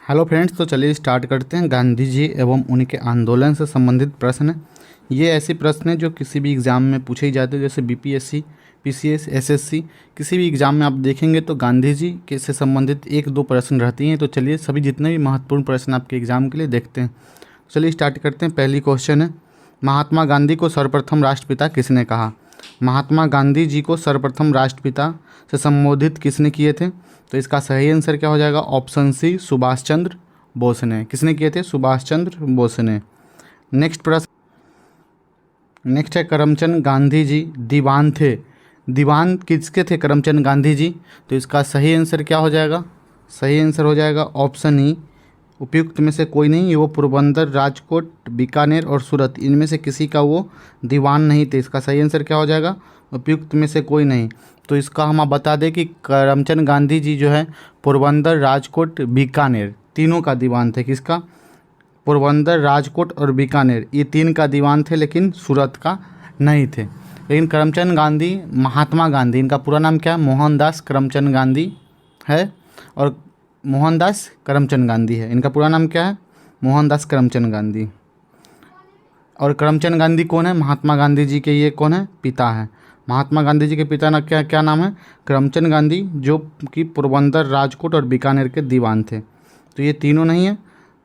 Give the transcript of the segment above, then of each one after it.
Hello friends, तो चलिए start करते हैं। गांधी जी एवं उनके आंदोलन से संबंधित प्रश्न है। ये ऐसे प्रश्न हैं जो किसी भी एग्ज़ाम में पूछे ही जाते हैं, जैसे बीपीएससी, पीसीएस, एसएससी। किसी भी एग्ज़ाम में आप देखेंगे तो गांधी जी के से संबंधित एक दो प्रश्न रहती हैं। तो चलिए सभी जितने भी महत्वपूर्ण प्रश्न आपके एग्ज़ाम के लिए देखते हैं। चलिए स्टार्ट करते हैं। पहली क्वेश्चन है, महात्मा गांधी को सर्वप्रथम राष्ट्रपिता किसने कहा? महात्मा गांधी जी को सर्वप्रथम राष्ट्रपिता से संबोधित किसने किए थे? तो इसका सही आंसर क्या हो जाएगा? ऑप्शन सी, सुभाष चंद्र बोस ने। किसने किए थे? सुभाष चंद्र बोस ने। नेक्स्ट है, करमचंद गांधी जी दीवान थे। दीवान किसके थे करमचंद गांधी जी? तो इसका सही आंसर क्या हो जाएगा? सही आंसर हो जाएगा ऑप्शन ई, उपयुक्त में से कोई नहीं। वो पोरबंदर, राजकोट, बीकानेर और सूरत, इनमें से किसी का वो दीवान नहीं थे। इसका सही आंसर क्या हो जाएगा? उपयुक्त में से कोई नहीं। तो इसका हम आप बता दें कि करमचंद गांधी जी जो है पोरबंदर, राजकोट, बीकानेर तीनों का दीवान थे। किसका? पोरबंदर, राजकोट और बीकानेर, ये तीन का दीवान थे, लेकिन सूरत का नहीं थे। लेकिन करमचंद गांधी, महात्मा गांधी, इनका पूरा नाम क्या है? मोहनदास करमचंद गांधी है। और मोहनदास करमचंद गांधी है। इनका पूरा नाम क्या है? मोहनदास करमचंद गांधी। और करमचंद गांधी कौन है? महात्मा गांधी जी के ये कौन है? पिता है। महात्मा गांधी जी के पिता ना क्या नाम है? करमचंद गांधी, जो कि पोरबंदर, राजकोट और बीकानेर के दीवान थे। तो ये तीनों नहीं है,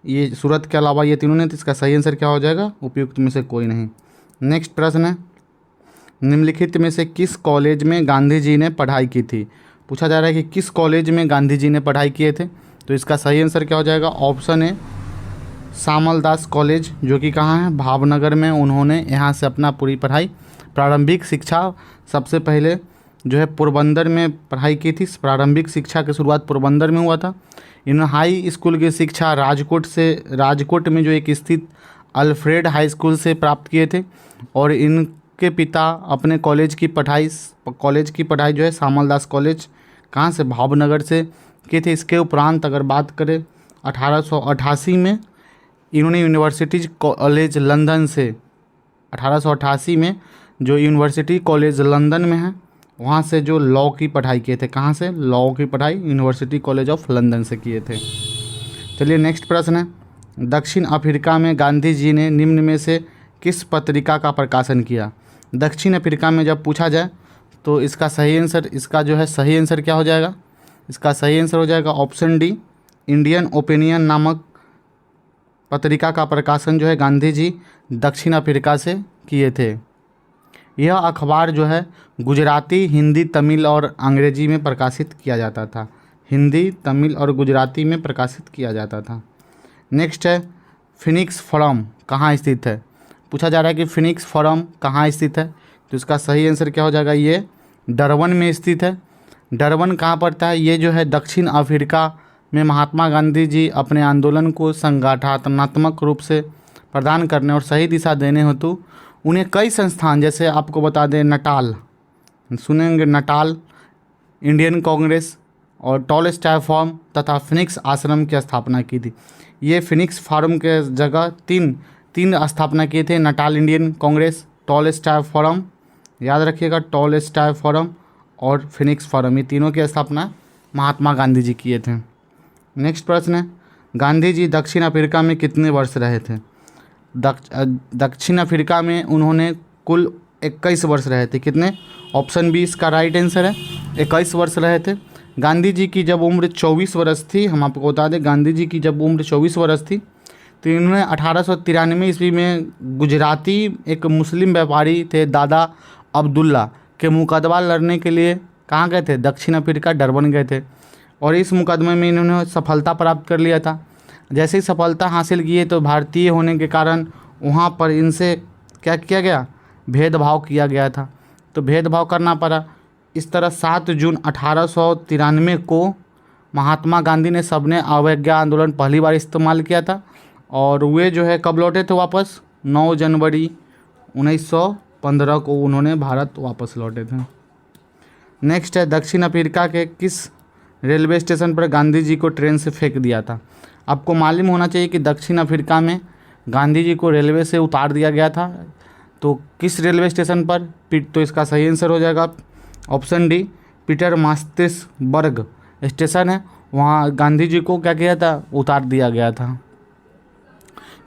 ये सूरत के अलावा ये तीनों नहीं। तो इसका सही आंसर क्या हो जाएगा? उपयुक्त में से कोई नहीं। नेक्स्ट प्रश्न है, निम्नलिखित में से किस कॉलेज में गांधी जी ने पढ़ाई की थी? पूछा जा रहा है कि किस कॉलेज में गांधी जी ने पढ़ाई किए थे। तो इसका सही आंसर क्या हो जाएगा? Option A, Shyamal Das college, जो कि कहाँ है? भावनगर में। उन्होंने यहाँ से अपना पूरी पढ़ाई, प्रारंभिक शिक्षा सबसे पहले जो है पोरबंदर में पढ़ाई की थी। प्रारंभिक शिक्षा की शुरुआत पोरबंदर में हुआ था। इन्होंने हाई स्कूल की शिक्षा राजकोट में जो एक स्थित अल्फ्रेड हाई स्कूल से प्राप्त किए थे। और इनके पिता अपने कॉलेज की पढ़ाई जो है श्यामल दास कॉलेज, कहाँ से? भावनगर से किए थे। इसके उपरांत अगर बात करें 1888 में इन्होंने यूनिवर्सिटीज कॉलेज लंदन से, 1888 में जो यूनिवर्सिटी कॉलेज लंदन में है वहाँ से जो लॉ की पढ़ाई किए थे। कहाँ से? लॉ की पढ़ाई यूनिवर्सिटी कॉलेज ऑफ लंदन से किए थे। चलिए नेक्स्ट प्रश्न है, दक्षिण अफ्रीका में गांधी जी ने निम्न में से किस पत्रिका का प्रकाशन किया? दक्षिण अफ्रीका में जब पूछा जाए तो इसका सही आंसर क्या हो जाएगा? इसका सही आंसर हो जाएगा ऑप्शन डी, इंडियन ओपिनियन नामक पत्रिका का प्रकाशन जो है गांधी जी दक्षिण अफ्रीका से किए थे। यह अखबार जो है गुजराती, हिंदी, तमिल और अंग्रेजी में प्रकाशित किया जाता था। हिंदी, तमिल और गुजराती में प्रकाशित किया जाता था। नेक्स्ट है, फिनिक्स फोरम कहाँ स्थित है? पूछा जा रहा है कि फिनिक्स फोरम कहाँ स्थित है। तो इसका सही आंसर क्या हो जाएगा? ये डरबन में स्थित है। डरबन कहाँ पड़ता है? ये जो है दक्षिण अफ्रीका में महात्मा गांधी जी अपने आंदोलन को संगठनात्मक रूप से प्रदान करने और सही दिशा देने हेतु उन्हें कई संस्थान, जैसे आपको बता दें नटाल, सुनेंगे नटाल, इंडियन कांग्रेस और टॉलस्टॉय फॉर्म तथा फिनिक्स आश्रम की स्थापना की थी। ये फिनिक्स फार्म के जगह तीन स्थापना किए थे, Natal Indian Congress, Tolstoy forum, याद रखिएगा टॉलस्टॉय फॉरम और फिनिक्स फार्म, ये तीनों की स्थापना महात्मा गांधी जी किए थे। नेक्स्ट प्रश्न है, गांधी जी दक्षिण अफ्रीका में कितने वर्ष रहे थे? दक्षिण अफ्रीका में उन्होंने कुल 21 वर्ष रहे थे। कितने? ऑप्शन बी इसका राइट आंसर है, 21 वर्ष रहे थे। गांधी जी की जब उम्र 24 वर्ष थी, हम आपको बता दें गांधी जी की जब उम्र 24 वर्ष थी तो इन्होंने 1893 ईस्वी में गुजराती एक मुस्लिम व्यापारी थे दादा अब्दुल्ला के मुकदमा लड़ने के लिए कहाँ गए थे? दक्षिण अफ्रीका, डरबन गए थे। और इस मुकदमे में इन्होंने सफलता प्राप्त कर लिया था। जैसे ही सफलता हासिल किए तो भारतीय होने के कारण वहाँ पर इनसे क्या किया गया? भेदभाव किया गया था, तो भेदभाव करना पड़ा। इस तरह 7 जून 1893 को महात्मा गांधी ने सबने अवज्ञा आंदोलन पहली बार इस्तेमाल किया था। और वे जो है कब लौटे थे वापस? 9 जनवरी 1915 को उन्होंने भारत वापस लौटे थे। नेक्स्ट है, दक्षिण अफ्रीका के किस रेलवे स्टेशन पर गांधी जी को ट्रेन से फेंक दिया था? आपको मालूम होना चाहिए कि दक्षिण अफ्रीका में गांधी जी को रेलवे से उतार दिया गया था। तो किस रेलवे स्टेशन पर? तो इसका सही आंसर हो जाएगा ऑप्शन डी, पीटरमास्तेसबर्ग स्टेशन है वहाँ गांधी जी को क्या किया था, उतार दिया गया था।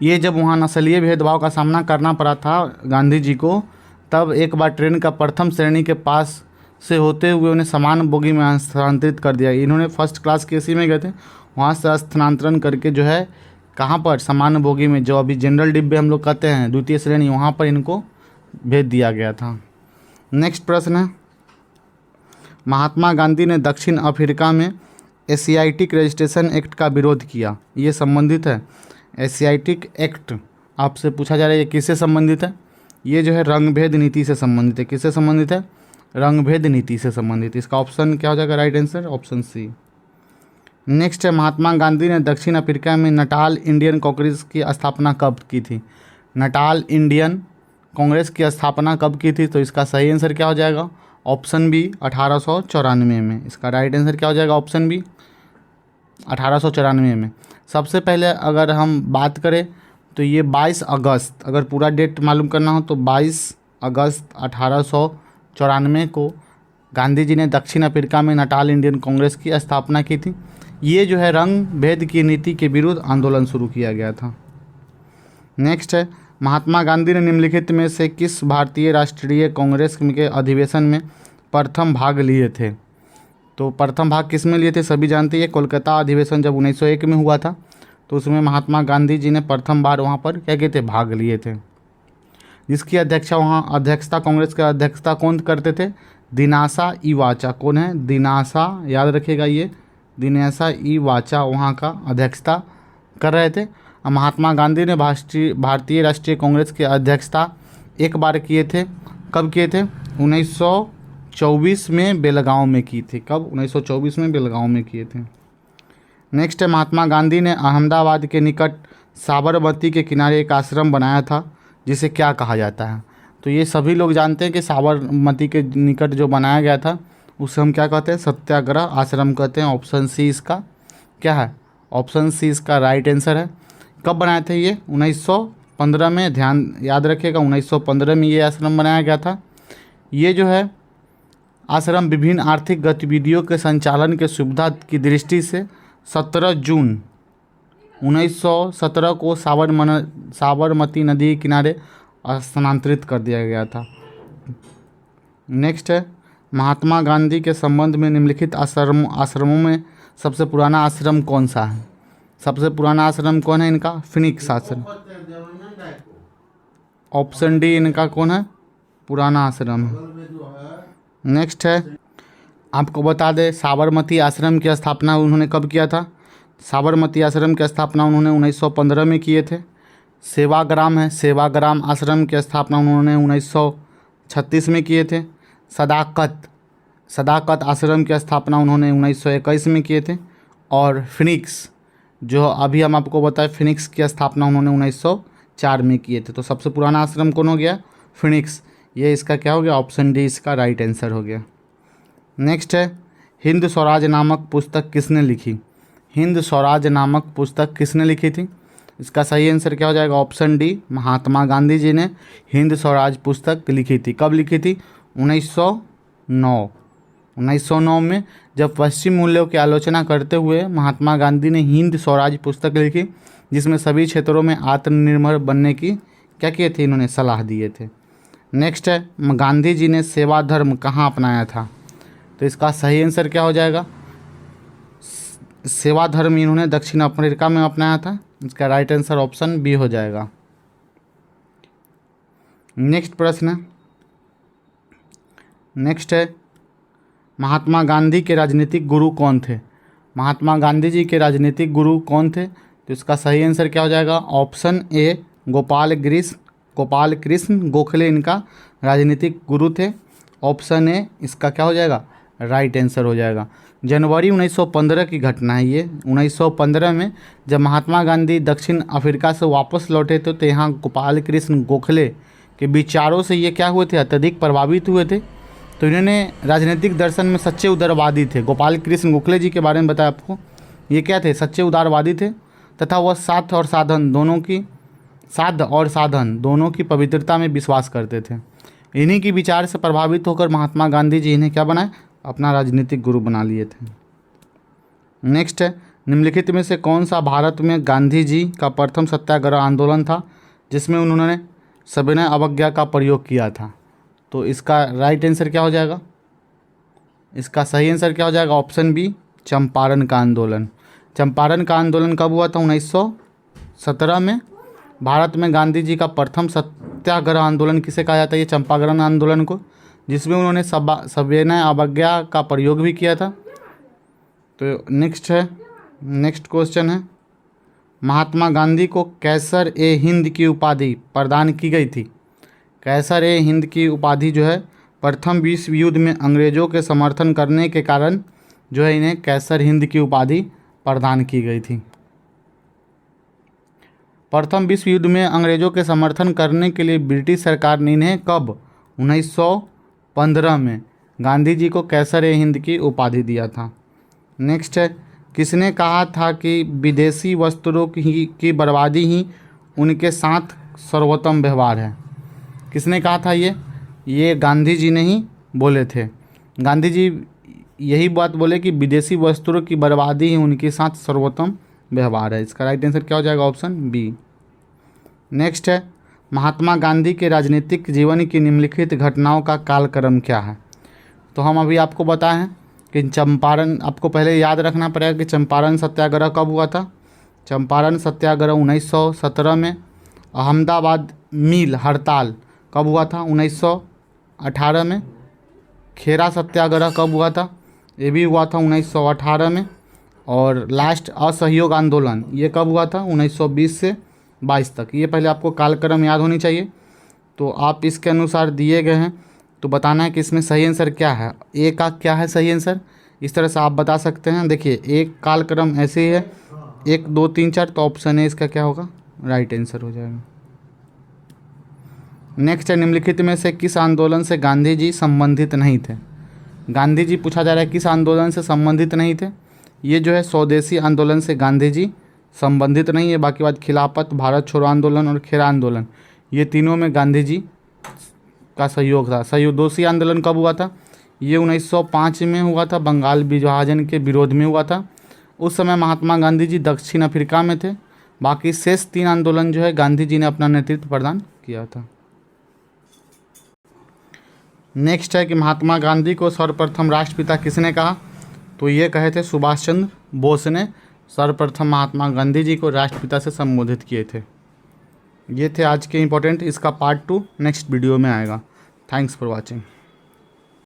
ये जब वहाँ नस्लीय भेदभाव का सामना करना पड़ा था गांधी जी को, तब एक बार ट्रेन का प्रथम श्रेणी के पास से होते हुए उन्हें समान बोगी में स्थानांतरित कर दिया। इन्होंने फर्स्ट क्लास के एसी में गए थे, वहाँ से स्थानांतरण करके जो है कहाँ पर, समान बोगी में, जो अभी जनरल डिब्बे हम लोग कहते हैं, द्वितीय श्रेणी, वहाँ पर इनको भेज दिया गया था। नेक्स्ट प्रश्न है, महात्मा गांधी ने दक्षिण अफ्रीका में एशियाटिक रजिस्ट्रेशन एक्ट का विरोध किया। ये संबंधित है, एशियाटिक एक्ट आपसे पूछा जा रहा है ये किससे संबंधित है। ये जो है रंगभेद नीति से संबंधित है। किससे संबंधित है, रंगभेद नीति से संबंधित। इसका ऑप्शन क्या हो जाएगा, right answer option C. Next है, महात्मा गांधी ने दक्षिण अफ्रीका में नटाल इंडियन कांग्रेस की स्थापना कब की थी। नटाल इंडियन कांग्रेस की स्थापना कब की थी, तो इसका सही आंसर क्या हो जाएगा, ऑप्शन बी 1894 में। इसका राइट आंसर क्या हो जाएगा, ऑप्शन बी 1894 में। सबसे पहले अगर हम बात करें तो ये 22 अगस्त, अगर पूरा डेट मालूम करना हो तो 22 अगस्त 1894 को गांधी जी ने दक्षिण अफ्रीका में नटाल इंडियन कांग्रेस की स्थापना की थी। ये जो है रंग भेद की नीति के विरुद्ध आंदोलन शुरू किया गया था। नेक्स्ट है, महात्मा गांधी ने निम्नलिखित में से किस भारतीय राष्ट्रीय कांग्रेस के अधिवेशन में प्रथम भाग लिए थे। तो प्रथम भाग किस में लिए थे, सभी जानते हैं, कोलकाता अधिवेशन जब 1901 में हुआ था, तो उसमें महात्मा गांधी जी ने प्रथम बार वहाँ पर क्या किए थे, भाग लिए थे। जिसकी अध्यक्षता कांग्रेस के अध्यक्षता कौन करते थे, दिनासा इवाचा। कौन है, दिनासा, याद रखिएगा ये, दिनासा इवाचा वहाँ का अध्यक्षता कर रहे थे। महात्मा गांधी ने भारतीय राष्ट्रीय कांग्रेस की अध्यक्षता एक बार किए थे। कब किए थे, 1924 में बेलगांव में की थी। कब, 1924 में बेलगांव में किए थे। नेक्स्ट है, महात्मा गांधी ने अहमदाबाद के निकट साबरमती के किनारे एक आश्रम बनाया था, जिसे क्या कहा जाता है। तो ये सभी लोग जानते हैं कि साबरमती के निकट जो बनाया गया था उसे हम क्या कहते हैं, सत्याग्रह आश्रम कहते हैं। ऑप्शन सी इसका क्या है, ऑप्शन सी इसका राइट आंसर है। कब बनाए थे ये, 1915 में, ध्यान याद रखिएगा 1915 में ये आश्रम बनाया गया था। ये जो है आश्रम विभिन्न आर्थिक गतिविधियों के संचालन के सुविधा की दृष्टि से 17 जून 1917 को साबरमती नदी के किनारे स्थानांतरित कर दिया गया था। नेक्स्ट है, महात्मा गांधी के संबंध में निम्नलिखित आश्रमों में सबसे पुराना आश्रम कौन सा है। सबसे पुराना आश्रम कौन है इनका, फिनिक्स आश्रम। ऑप्शन डी इनका कौन है, पुराना आश्रम है। नेक्स्ट है, आपको बता दें साबरमती आश्रम की स्थापना उन्होंने कब किया था। साबरमती आश्रम की स्थापना उन्होंने 1915 में किए थे। सेवाग्राम है, सेवाग्राम आश्रम की स्थापना उन्होंने 1936 में किए थे। सदाकत आश्रम की स्थापना उन्होंने 1921 में किए थे। और फिनिक्स, जो अभी हम आपको बताएं, फिनिक्स की स्थापना उन्होंने 1904 में किए थे। तो सबसे पुराना आश्रम कौन हो गया, फिनिक्स। ये इसका क्या हो गया, ऑप्शन डी इसका राइट आंसर हो गया। नेक्स्ट है, हिंद स्वराज नामक पुस्तक किसने लिखी। हिंद स्वराज नामक पुस्तक किसने लिखी थी। इसका सही आंसर क्या हो जाएगा, ऑप्शन डी, महात्मा गांधी जी ने हिंद स्वराज पुस्तक लिखी थी। कब लिखी थी, 1909 में, जब पश्चिम मूल्यों की आलोचना करते हुए महात्मा गांधी ने हिंद स्वराज पुस्तक लिखी, जिसमें सभी क्षेत्रों में आत्मनिर्भर बनने की क्या किए थे, इन्होंने सलाह दिए थे। नेक्स्ट है, गांधी जी ने सेवा धर्म कहाँ अपनाया था। तो इसका सही आंसर क्या हो जाएगा, सेवा धर्म इन्होंने दक्षिण अफ्रीका में अपनाया था। इसका राइट आंसर ऑप्शन बी हो जाएगा। नेक्स्ट प्रश्न, नेक्स्ट है, महात्मा गांधी के राजनीतिक गुरु कौन थे। महात्मा गांधी जी के राजनीतिक गुरु कौन थे। तो इसका सही आंसर क्या हो जाएगा, ऑप्शन ए, गोपाल कृष्ण गोखले इनका राजनीतिक गुरु थे। ऑप्शन ए इसका क्या हो जाएगा, राइट आंसर हो जाएगा। जनवरी 1915 की घटना है ये। 1915 में जब महात्मा गांधी दक्षिण अफ्रीका से वापस लौटे थे, तो यहाँ गोपाल कृष्ण गोखले के विचारों से ये क्या हुए थे, अत्यधिक प्रभावित हुए थे। तो इन्होंने राजनीतिक दर्शन में सच्चे उदारवादी थे। गोपाल कृष्ण गोखले जी के बारे में बताया आपको, ये क्या थे, सच्चे उदारवादी थे, तथा वह साध और साधन दोनों की पवित्रता में विश्वास करते थे। इन्हीं की विचार से प्रभावित होकर महात्मा गांधी जी इन्हें क्या बनाए, अपना राजनीतिक गुरु बना लिए थे। नेक्स्ट है, निम्नलिखित में से कौन सा भारत में गांधी जी का प्रथम सत्याग्रह आंदोलन था जिसमें उन्होंने सविनय अवज्ञा का प्रयोग किया था? तो इसका राइट आंसर क्या हो जाएगा? इसका सही आंसर क्या हो जाएगा? ऑप्शन बी, चंपारण का आंदोलन। चंपारण का आंदोलन कब हुआ था? 1917 में। भारत में गांधी जी का प्रथम सत्याग्रह आंदोलन किसे कहा जाता है? ये चंपारण आंदोलन को, जिसमें उन्होंने सविनय अवज्ञा का प्रयोग भी किया था। तो नेक्स्ट क्वेश्चन है, महात्मा गांधी को कैसर ए हिंद की उपाधि प्रदान की गई थी? कैसर ए हिंद की उपाधि जो है प्रथम विश्व युद्ध में अंग्रेज़ों के समर्थन करने के कारण जो है इन्हें कैसर हिंद की उपाधि प्रदान की गई थी। प्रथम विश्व युद्ध में अंग्रेज़ों के समर्थन करने के लिए ब्रिटिश सरकार ने इन्हें कब? 1915 में गांधी जी को कैसर ए हिंद की उपाधि दिया था। नेक्स्ट है, किसने कहा था कि विदेशी वस्त्रों की बर्बादी ही उनके साथ सर्वोत्तम व्यवहार है? किसने कहा था ये गांधी जी ने ही बोले थे। गांधी जी यही बात बोले कि विदेशी वस्त्रों की बर्बादी ही उनके साथ सर्वोत्तम व्यवहार है। इसका राइट आंसर क्या हो जाएगा? Option B. नेक्स्ट है, महात्मा गांधी के राजनीतिक जीवन की निम्नलिखित घटनाओं का कालक्रम क्या है? तो हम अभी आपको बताएं कि चंपारण, आपको पहले याद रखना पड़ेगा कि चंपारण सत्याग्रह कब हुआ था। चंपारण सत्याग्रह 1917 में। अहमदाबाद मिल हड़ताल कब हुआ था? 1918 में। खेरा सत्याग्रह कब हुआ था? ये भी हुआ था 1918 में। और लास्ट असहयोग आंदोलन ये कब हुआ था? 1920 से 22 तक। ये पहले आपको कालक्रम याद होनी चाहिए। तो आप इसके अनुसार दिए गए हैं, तो बताना है कि इसमें सही आंसर क्या है। ए का क्या है सही आंसर, इस तरह से आप बता सकते हैं। देखिए एक कालक्रम ऐसे ही है 1 2 3 4, तो ऑप्शन ए इसका क्या होगा? राइट आंसर हो जाएगा। नेक्स्ट है, निम्नलिखित में से किस आंदोलन से गांधी जी संबंधित नहीं थे? गांधी जी पूछा जा रहा है किस आंदोलन से संबंधित नहीं थे। ये जो है स्वदेशी आंदोलन से गांधी जी संबंधित नहीं है। बाकी बात खिलाफत, भारत छोड़ो आंदोलन और खेरा आंदोलन, ये तीनों में गांधी जी का सहयोग था। सहयोगदोषी आंदोलन कब हुआ था? ये 1905 में हुआ था, बंगाल विभाजन के विरोध में हुआ था। उस समय महात्मा गांधी जी दक्षिण अफ्रीका में थे। बाकी शेष 3 आंदोलन जो है गांधी जी ने अपना नेतृत्व प्रदान किया था। नेक्स्ट है कि महात्मा गांधी को सर्वप्रथम राष्ट्रपिता किसने कहा? तो ये कहे थे सुभाष चंद्र बोस ने सर्वप्रथम महात्मा गांधी जी को राष्ट्रपिता से संबोधित किए थे। ये थे आज के इम्पोर्टेंट। इसका पार्ट 2 नेक्स्ट वीडियो में आएगा। Thanks for watching.